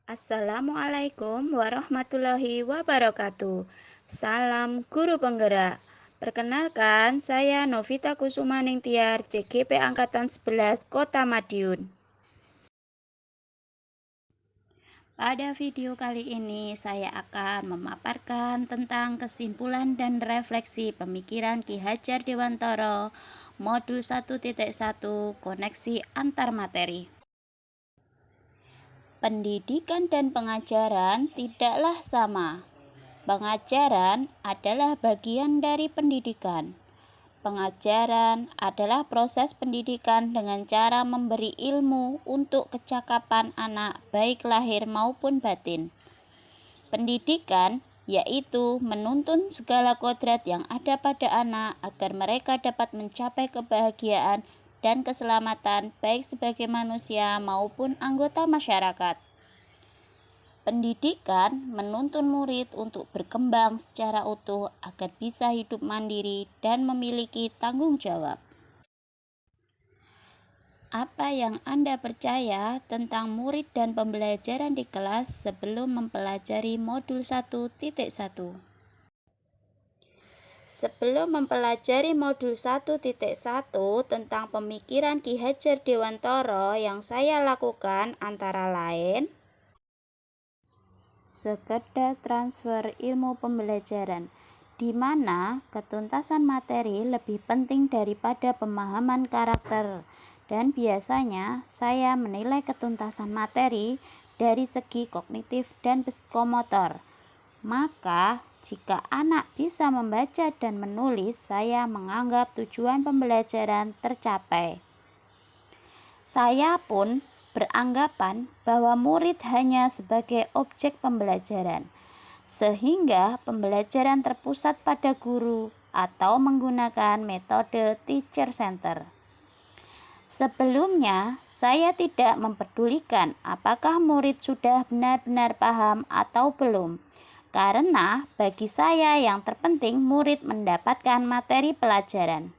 Assalamualaikum warahmatullahi wabarakatuh. Salam guru penggerak. Perkenalkan, saya Novita Kusuma Ningtyar, CGP Angkatan 11 Kota Madiun. Pada video kali ini, saya akan memaparkan tentang kesimpulan dan refleksi pemikiran Ki Hajar Dewantara, Modul 1.1 Koneksi Antar Materi. Pendidikan dan pengajaran tidaklah sama. Pengajaran adalah bagian dari pendidikan. Pengajaran adalah proses pendidikan dengan cara memberi ilmu untuk kecakapan anak baik lahir maupun batin. Pendidikan yaitu menuntun segala kodrat yang ada pada anak agar mereka dapat mencapai kebahagiaan dan keselamatan baik sebagai manusia maupun anggota masyarakat. Pendidikan menuntun murid untuk berkembang secara utuh agar bisa hidup mandiri dan memiliki tanggung jawab. Apa yang Anda percaya tentang murid dan pembelajaran di kelas sebelum mempelajari modul 1.1? Sebelum mempelajari modul 1.1 tentang pemikiran Ki Hajar Dewantara, yang saya lakukan antara lain sekedar transfer ilmu pembelajaran, di mana ketuntasan materi lebih penting daripada pemahaman karakter, dan biasanya saya menilai ketuntasan materi dari segi kognitif dan psikomotor. Maka, jika anak bisa membaca dan menulis, saya menganggap tujuan pembelajaran tercapai. Saya pun beranggapan bahwa murid hanya sebagai objek pembelajaran, sehingga pembelajaran terpusat pada guru atau menggunakan metode teacher center. Sebelumnya, saya tidak mempedulikan apakah murid sudah benar-benar paham atau belum, karena bagi saya yang terpenting murid mendapatkan materi pelajaran.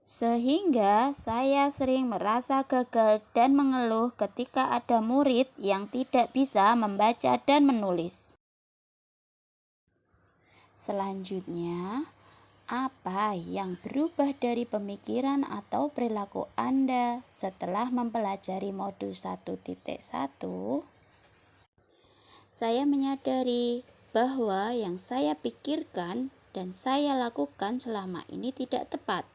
Sehingga saya sering merasa gagal dan mengeluh ketika ada murid yang tidak bisa membaca dan menulis. Selanjutnya, apa yang berubah dari pemikiran atau perilaku Anda setelah mempelajari modul 1.1? Saya menyadari bahwa yang saya pikirkan dan saya lakukan selama ini tidak tepat.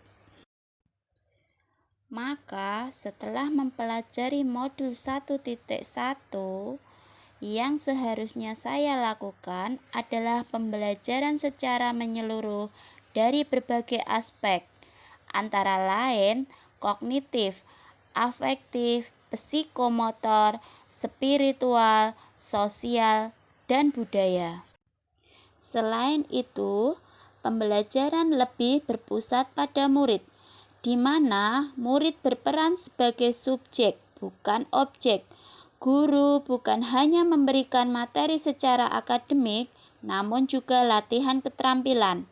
Maka setelah mempelajari modul 1.1, yang seharusnya saya lakukan adalah pembelajaran secara menyeluruh dari berbagai aspek, antara lain kognitif, afektif, psikomotor, spiritual, sosial, dan budaya. Selain itu, pembelajaran lebih berpusat pada murid, di mana murid berperan sebagai subjek, bukan objek. Guru bukan hanya memberikan materi secara akademik, namun juga latihan keterampilan.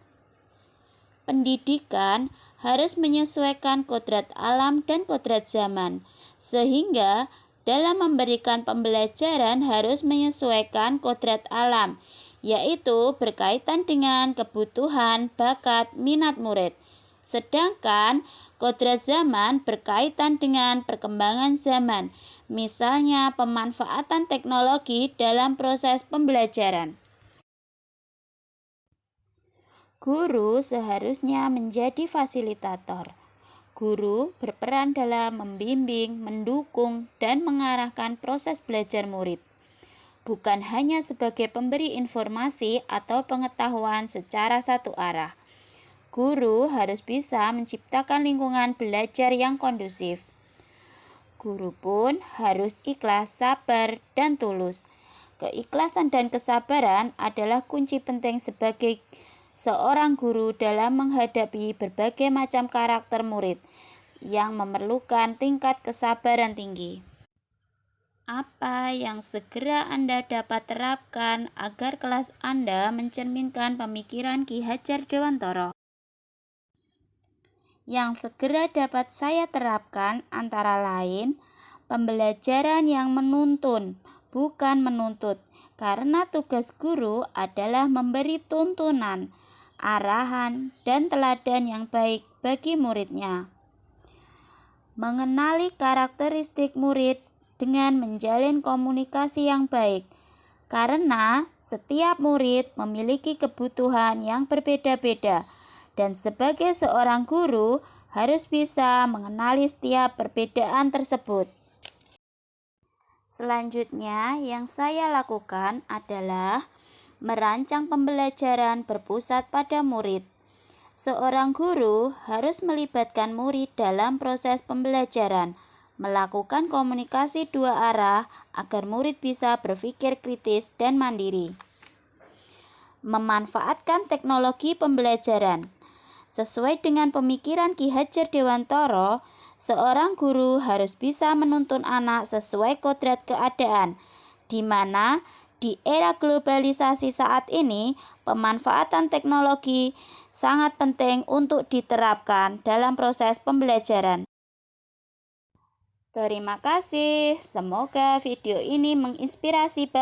Pendidikan harus menyesuaikan kodrat alam dan kodrat zaman, sehingga dalam memberikan pembelajaran harus menyesuaikan kodrat alam, yaitu berkaitan dengan kebutuhan, bakat, minat murid. Sedangkan kodrat zaman berkaitan dengan perkembangan zaman, misalnya pemanfaatan teknologi dalam proses pembelajaran. Guru seharusnya menjadi fasilitator. Guru berperan dalam membimbing, mendukung, dan mengarahkan proses belajar murid, bukan hanya sebagai pemberi informasi atau pengetahuan secara satu arah. Guru harus bisa menciptakan lingkungan belajar yang kondusif. Guru pun harus ikhlas, sabar, dan tulus. Keikhlasan dan kesabaran adalah kunci penting sebagai seorang guru dalam menghadapi berbagai macam karakter murid yang memerlukan tingkat kesabaran tinggi. Apa yang segera Anda dapat terapkan agar kelas Anda mencerminkan pemikiran Ki Hajar Dewantara? Yang segera dapat saya terapkan antara lain pembelajaran yang menuntun, bukan menuntut, karena tugas guru adalah memberi tuntunan, arahan, dan teladan yang baik bagi muridnya. Mengenali karakteristik murid dengan menjalin komunikasi yang baik, karena setiap murid memiliki kebutuhan yang berbeda-beda, dan sebagai seorang guru harus bisa mengenali setiap perbedaan tersebut. Selanjutnya, yang saya lakukan adalah merancang pembelajaran berpusat pada murid. Seorang guru harus melibatkan murid dalam proses pembelajaran, melakukan komunikasi dua arah agar murid bisa berpikir kritis dan mandiri. Memanfaatkan teknologi pembelajaran. Sesuai dengan pemikiran Ki Hajar Dewantara, seorang guru harus bisa menuntun anak sesuai kodrat keadaan, di mana di era globalisasi saat ini, pemanfaatan teknologi sangat penting untuk diterapkan dalam proses pembelajaran. Terima kasih, semoga video ini menginspirasi